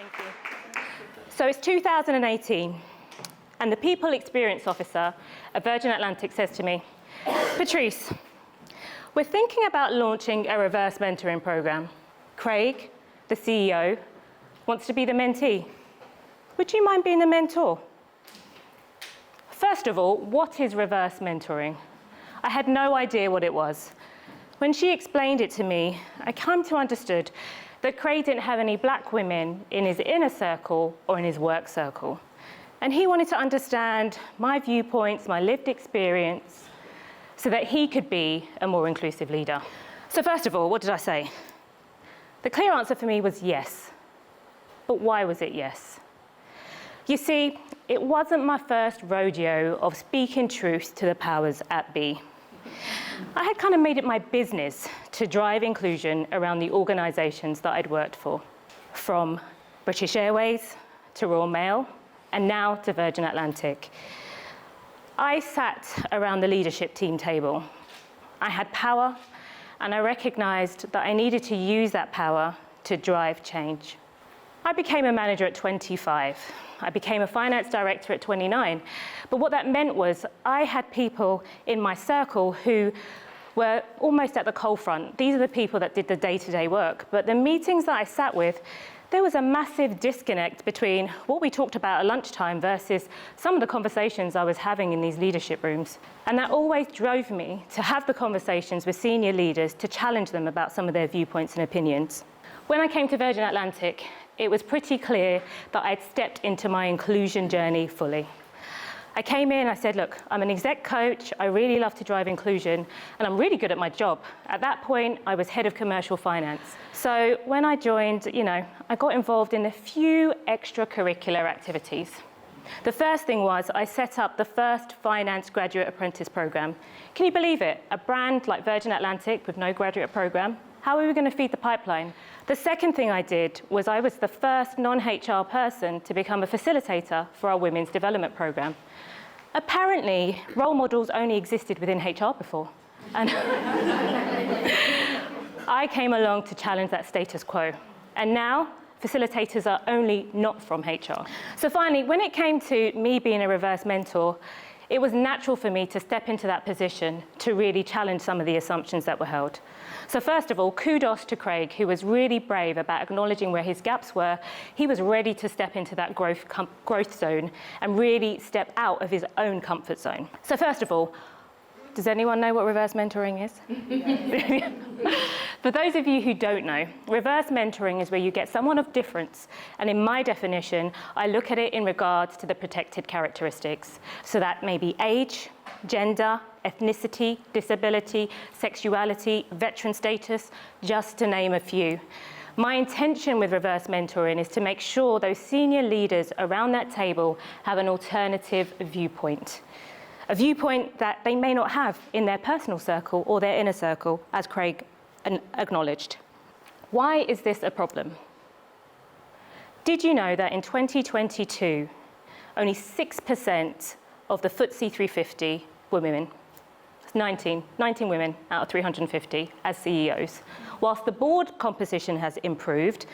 Thank you. So it's 2018, and the People Experience Officer at Virgin Atlantic says to me, Patrice, we're thinking about launching a reverse mentoring program. Craig, the CEO, wants to be the mentee. Would you mind being the mentor? First of all, what is reverse mentoring? I had no idea what it was. When she explained it to me, I came to understand that Craig didn't have any black women in his inner circle or in his work circle. And he wanted to understand my viewpoints, my lived experience, so that he could be a more inclusive leader. So first of all, what did I say? The clear answer for me was yes. But why was it yes? You see, it wasn't my first rodeo of speaking truth to the powers at be. I had kind of made it my business to drive inclusion around the organisations that I'd worked for, from British Airways to Royal Mail, and now to Virgin Atlantic. I sat around the leadership team table. I had power, and I recognised that I needed to use that power to drive change. I became a manager at 25. I became a finance director at 29. But what that meant was I had people in my circle who were almost at the coal front. These are the people that did the day-to-day work. But the meetings that I sat with, there was a massive disconnect between what we talked about at lunchtime versus some of the conversations I was having in these leadership rooms. And that always drove me to have the conversations with senior leaders to challenge them about some of their viewpoints and opinions. When I came to Virgin Atlantic, it was pretty clear that I'd stepped into my inclusion journey fully. I came in, I said, look, I'm an exec coach, I really love to drive inclusion, and I'm really good at my job. At that point, I was head of commercial finance. So when I joined, I got involved in a few extracurricular activities. The first thing was I set up the first finance graduate apprentice program. Can you believe it? A brand like Virgin Atlantic with no graduate program? How are we going to feed the pipeline? The second thing I did was I was the first non-HR person to become a facilitator for our women's development program. Apparently, role models only existed within HR before. And I came along to challenge that status quo. And now, facilitators are only not from HR. So finally, when it came to me being a reverse mentor, it was natural for me to step into that position to really challenge some of the assumptions that were held. So first of all, kudos to Craig, who was really brave about acknowledging where his gaps were. He was ready to step into that growth zone and really step out of his own comfort zone. So first of all, does anyone know what reverse mentoring is? For those of you who don't know, reverse mentoring is where you get someone of difference. And in my definition, I look at it in regards to the protected characteristics. So that may be age, gender, ethnicity, disability, sexuality, veteran status, just to name a few. My intention with reverse mentoring is to make sure those senior leaders around that table have an alternative viewpoint. A viewpoint that they may not have in their personal circle or their inner circle, as Craig acknowledged. Why is this a problem? Did you know that in 2022, only 6% of the FTSE 350 were women? It's 19 women out of 350 as CEOs. Whilst the board composition has improved,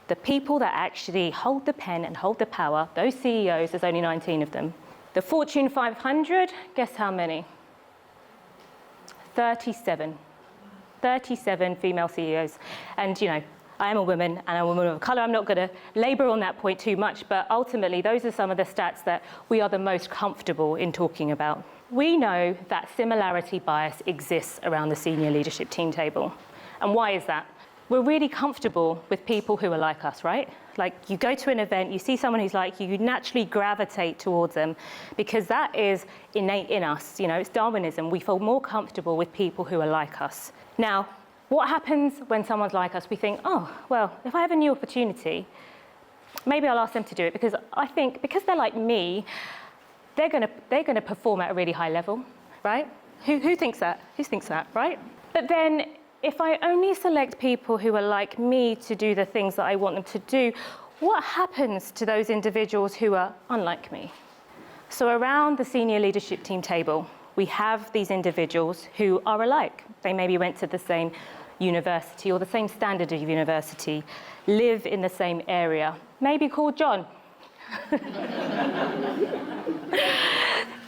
the people that actually hold the pen and hold the power, those CEOs, there's only 19 of them. The Fortune 500, guess how many? 37. 37 female CEOs. And I am a woman and I'm a woman of colour. I'm not going to labour on that point too much, but ultimately those are some of the stats that we are the most comfortable in talking about. We know that similarity bias exists around the senior leadership team table. And why is that? We're really comfortable with people who are like us, right? Like you go to an event, you see someone who's like you, you naturally gravitate towards them because that is innate in us. It's Darwinism. We feel more comfortable with people who are like us. Now, what happens when someone's like us? We think, oh, well, if I have a new opportunity, maybe I'll ask them to do it because I think because they're like me, they're going to perform at a really high level, right? Who thinks that? Who thinks that, right? But then if I only select people who are like me to do the things that I want them to do, what happens to those individuals who are unlike me? So around the senior leadership team table, we have these individuals who are alike. They maybe went to the same university or the same standard of university, live in the same area, maybe called John.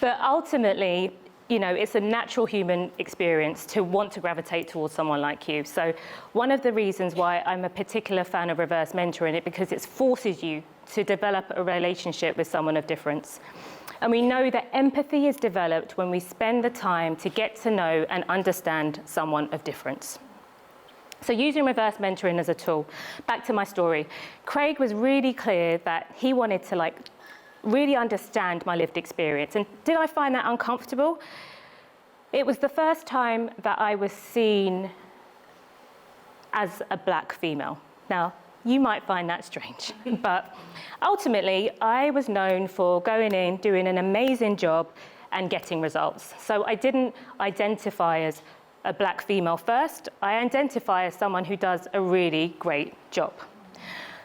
But ultimately, it's a natural human experience to want to gravitate towards someone like you. So one of the reasons why I'm a particular fan of reverse mentoring is because it forces you to develop a relationship with someone of difference. And we know that empathy is developed when we spend the time to get to know and understand someone of difference. So using reverse mentoring as a tool, back to my story, Craig was really clear that he wanted to really understand my lived experience. And did I find that uncomfortable? It was the first time that I was seen as a black female. Now, you might find that strange, but ultimately, I was known for going in, doing an amazing job, and getting results. So I didn't identify as a black female first. I identify as someone who does a really great job.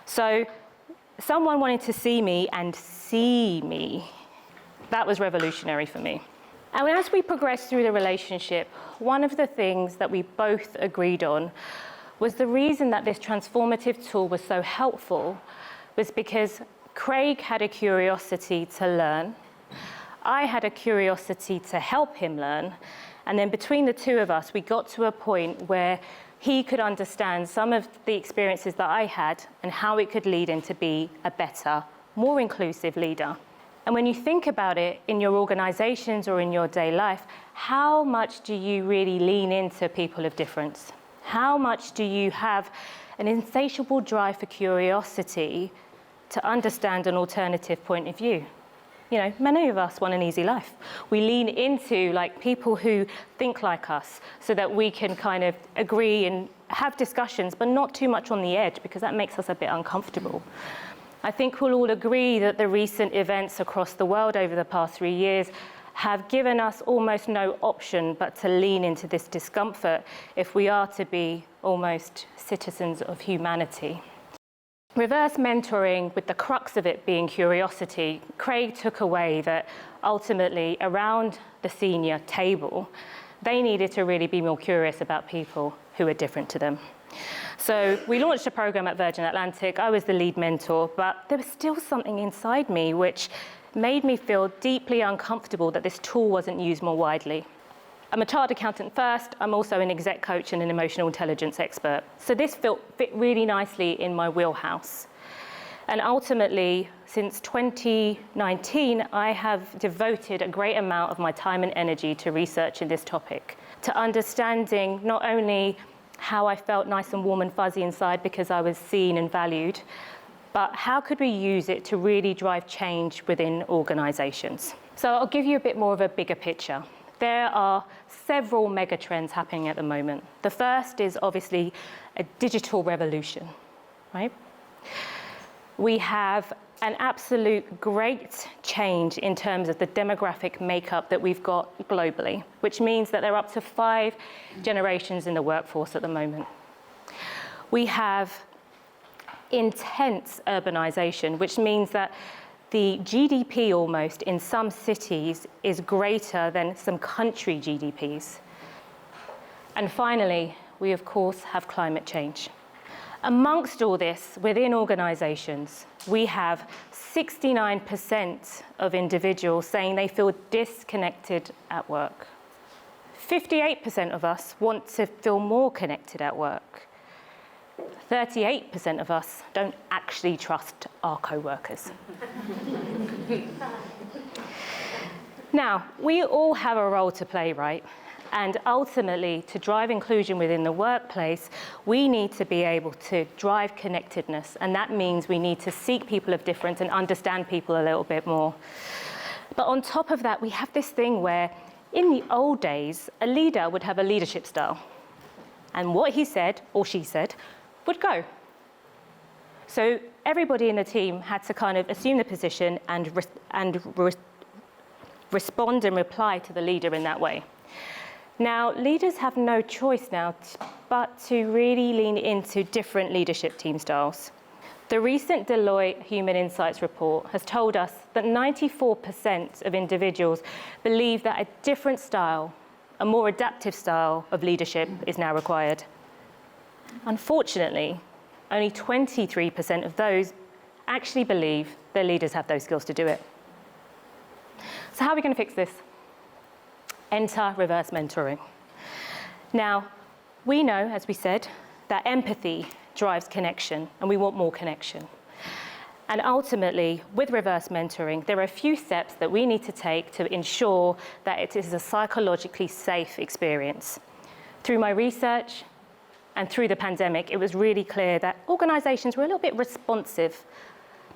So someone wanted to see me and see me. That was revolutionary for me. And as we progressed through the relationship, one of the things that we both agreed on was the reason that this transformative tool was so helpful was because Craig had a curiosity to learn, I had a curiosity to help him learn, and then between the two of us, we got to a point where he could understand some of the experiences that I had and how it could lead him to be a better, more inclusive leader. And when you think about it in your organizations or in your day life, how much do you really lean into people of difference? How much do you have an insatiable drive for curiosity to understand an alternative point of view? Many of us want an easy life. We lean into people who think like us so that we can kind of agree and have discussions, but not too much on the edge because that makes us a bit uncomfortable. I think we'll all agree that the recent events across the world over the past 3 years have given us almost no option but to lean into this discomfort if we are to be almost citizens of humanity. Reverse mentoring, with the crux of it being curiosity, Craig took away that ultimately around the senior table, they needed to really be more curious about people who are different to them. So we launched a program at Virgin Atlantic. I was the lead mentor, but there was still something inside me which made me feel deeply uncomfortable that this tool wasn't used more widely. I'm a chartered accountant first. I'm also an exec coach and an emotional intelligence expert. So this fit really nicely in my wheelhouse. And ultimately, since 2019, I have devoted a great amount of my time and energy to researching this topic, to understanding not only how I felt nice and warm and fuzzy inside because I was seen and valued, but how could we use it to really drive change within organizations? So I'll give you a bit more of a bigger picture. There are several mega trends happening at the moment. The first is obviously a digital revolution, right? We have an absolute great change in terms of the demographic makeup that we've got globally, which means that there are up to 5 generations in the workforce at the moment. We have intense urbanization, which means that the GDP almost in some cities is greater than some country GDPs. And finally, we of course have climate change. Amongst all this, within organizations, we have 69% of individuals saying they feel disconnected at work. 58% of us want to feel more connected at work. 38% of us don't actually trust our co-workers. Now, we all have a role to play, right? And ultimately, to drive inclusion within the workplace, we need to be able to drive connectedness. And that means we need to seek people of difference and understand people a little bit more. But on top of that, we have this thing where in the old days, a leader would have a leadership style. And what he said, or she said, would go. So everybody in the team had to kind of assume the position and respond and reply to the leader in that way. Now, leaders have no choice now but to really lean into different leadership team styles. The recent Deloitte Human Insights report has told us that 94% of individuals believe that a different style, a more adaptive style of leadership is now required. Unfortunately, only 23% of those actually believe their leaders have those skills to do it. So how are we going to fix this? Enter reverse mentoring. Now, we know, as we said, that empathy drives connection, and we want more connection. And ultimately, with reverse mentoring, there are a few steps that we need to take to ensure that it is a psychologically safe experience. Through my research and through the pandemic, it was really clear that organizations were a little bit responsive,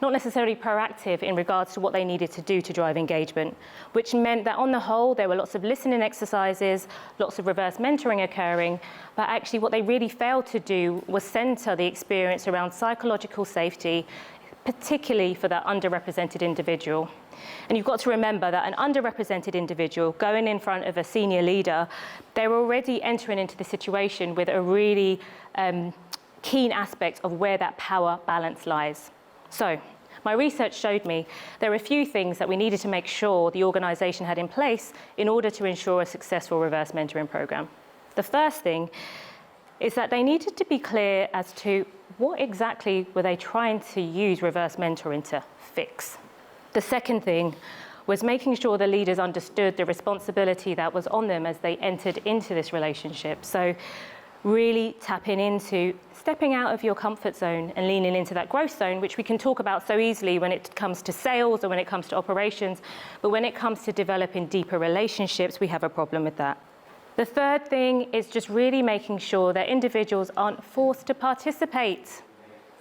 not necessarily proactive in regards to what they needed to do to drive engagement, which meant that on the whole, there were lots of listening exercises, lots of reverse mentoring occurring, but actually what they really failed to do was center the experience around psychological safety, particularly for that underrepresented individual. And you've got to remember that an underrepresented individual going in front of a senior leader, they're already entering into the situation with a really keen aspect of where that power balance lies. So my research showed me there were a few things that we needed to make sure the organization had in place in order to ensure a successful reverse mentoring program. The first thing is that they needed to be clear as to what exactly were they trying to use reverse mentoring to fix. The second thing was making sure the leaders understood the responsibility that was on them as they entered into this relationship. So really tapping into stepping out of your comfort zone and leaning into that growth zone, which we can talk about so easily when it comes to sales or when it comes to operations, but when it comes to developing deeper relationships, we have a problem with that. The third thing is just really making sure that individuals aren't forced to participate.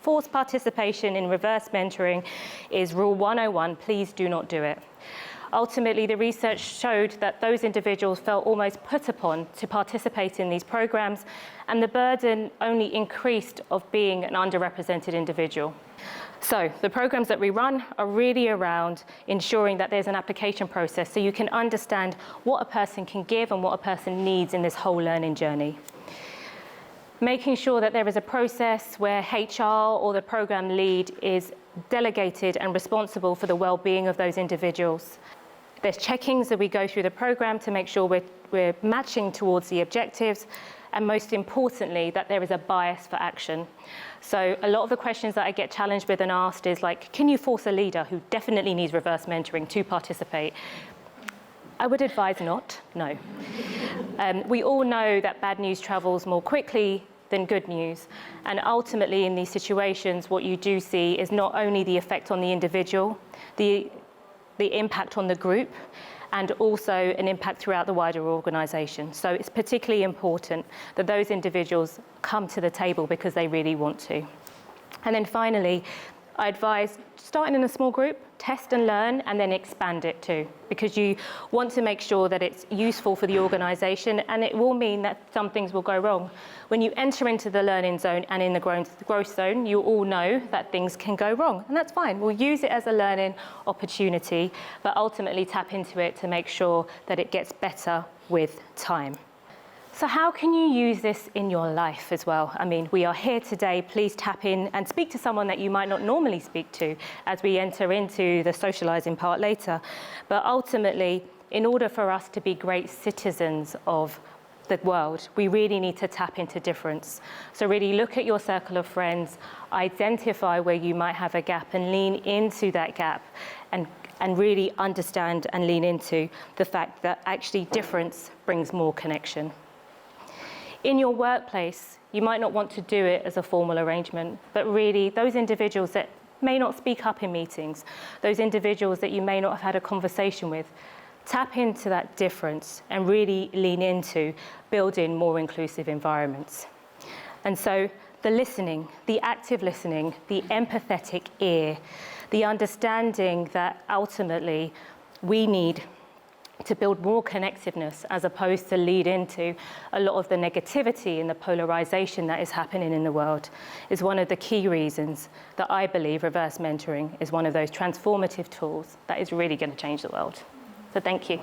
Forced participation in reverse mentoring is rule 101, please do not do it. Ultimately, the research showed that those individuals felt almost put upon to participate in these programs, and the burden only increased of being an underrepresented individual. So the programs that we run are really around ensuring that there's an application process so you can understand what a person can give and what a person needs in this whole learning journey. Making sure that there is a process where HR or the program lead is delegated and responsible for the well-being of those individuals. There's check-ins that we go through the program to make sure we're matching towards the objectives, and most importantly, that there is a bias for action. So a lot of the questions that I get challenged with and asked is like, can you force a leader who definitely needs reverse mentoring to participate? I would advise not, no. We all know that bad news travels more quickly than good news. And ultimately in these situations, what you do see is not only the effect on the individual, the impact on the group, and also an impact throughout the wider organization. So it's particularly important that those individuals come to the table because they really want to. And then finally, I advise starting in a small group, test and learn, and then expand it too, because you want to make sure that it's useful for the organization, and it will mean that some things will go wrong. When you enter into the learning zone and in the growth zone, you all know that things can go wrong, and that's fine. We'll use it as a learning opportunity, but ultimately tap into it to make sure that it gets better with time. So how can you use this in your life as well? I mean, we are here today. Please tap in and speak to someone that you might not normally speak to as we enter into the socializing part later. But ultimately, in order for us to be great citizens of the world, we really need to tap into difference. So really look at your circle of friends, identify where you might have a gap and lean into that gap, and really understand and lean into the fact that actually difference brings more connection. In your workplace, you might not want to do it as a formal arrangement, but really those individuals that may not speak up in meetings, those individuals that you may not have had a conversation with, tap into that difference and really lean into building more inclusive environments. And so the listening, the active listening, the empathetic ear, the understanding that ultimately we need to build more connectiveness as opposed to lead into a lot of the negativity and the polarization that is happening in the world is one of the key reasons that I believe reverse mentoring is one of those transformative tools that is really going to change the world. So thank you.